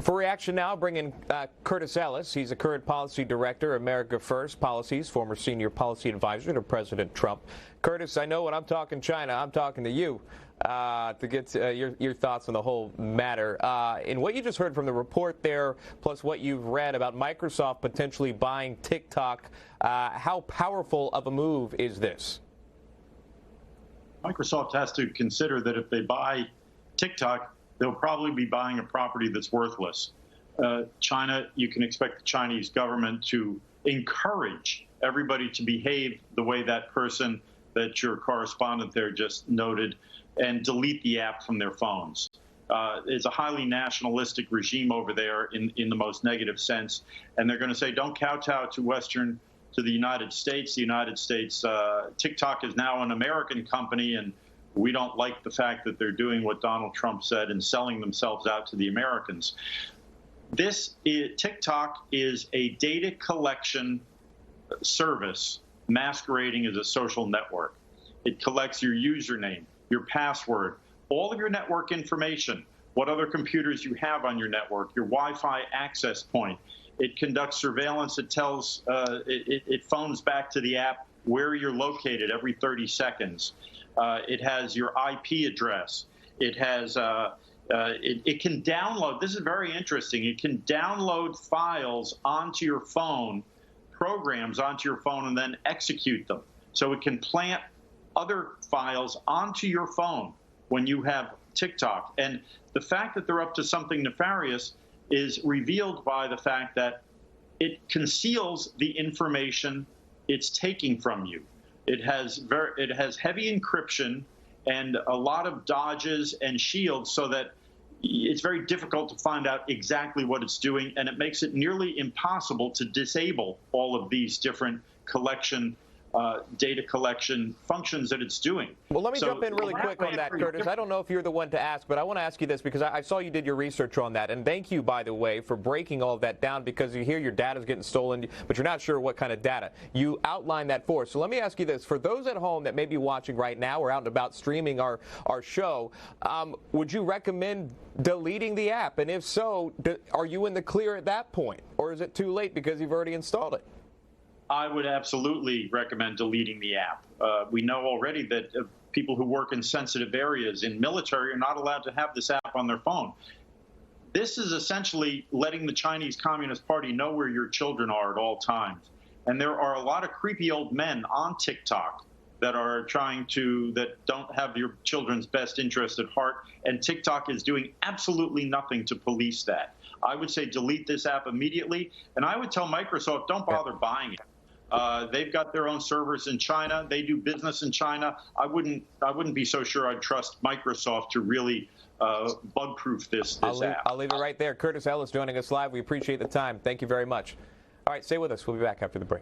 For reaction now, bring in Curtis Ellis. He's a current policy director, America First Policies, former senior policy advisor to President Trump. Curtis, I know when I'm talking China, I'm talking to you to get your thoughts on the whole matter. In what you just heard from the report there, plus what you've read about Microsoft potentially buying TikTok, how powerful of a move is this? Microsoft has to consider that if they buy TikTok, they'll probably be buying a property that's worthless. China, you can expect the Chinese government to encourage everybody to behave the way that person that your correspondent there just noted and delete the app from their phones. It's a highly nationalistic regime over there in the most negative sense. And they're going to say, don't kowtow to the United States. The United States, TikTok is now an American company, and we don't like the fact that they're doing what Donald Trump said and selling themselves out to the Americans. TikTok is a data collection service masquerading as a social network. It collects your username, your password, all of your network information, what other computers you have on your network, your Wi-Fi access point. It conducts surveillance. It tells, it phones back to the app where you're located every 30 seconds. It has your IP address. It has, it can download, this is very interesting, it can download files onto your phone, programs onto your phone, and then execute them. So it can plant other files onto your phone when you have TikTok. And the fact that they're up to something nefarious is revealed by the fact that it conceals the information it's taking from you. It has heavy encryption and a lot of dodges and shields so that it's very difficult to find out exactly what it's doing, and it makes it nearly impossible to disable all of these different data collection functions that it's doing. Well, let me jump in really quick on that, Curtis. I don't know if you're the one to ask, but I want to ask you this because I saw you did your research on that. And thank you, by the way, for breaking all of that down, because you hear your data's getting stolen, but you're not sure what kind of data. You outlined that for us. So let me ask you this. For those at home that may be watching right now or out and about streaming our show, would you recommend deleting the app? And if so, are you in the clear at that point? Or is it too late because you've already installed it? I would absolutely recommend deleting the app. We know already that people who work in sensitive areas in military are not allowed to have this app on their phone. This is essentially letting the Chinese Communist Party know where your children are at all times. And there are a lot of creepy old men on TikTok that don't have your children's best interest at heart. And TikTok is doing absolutely nothing to police that. I would say delete this app immediately. And I would tell Microsoft, don't bother buying it. They've got their own servers in China. They do business in China. I wouldn't be so sure I'd trust Microsoft to really bug-proof this app. I'll leave it right there. Curtis Ellis joining us live. We appreciate the time. Thank you very much. All right, stay with us. We'll be back after the break.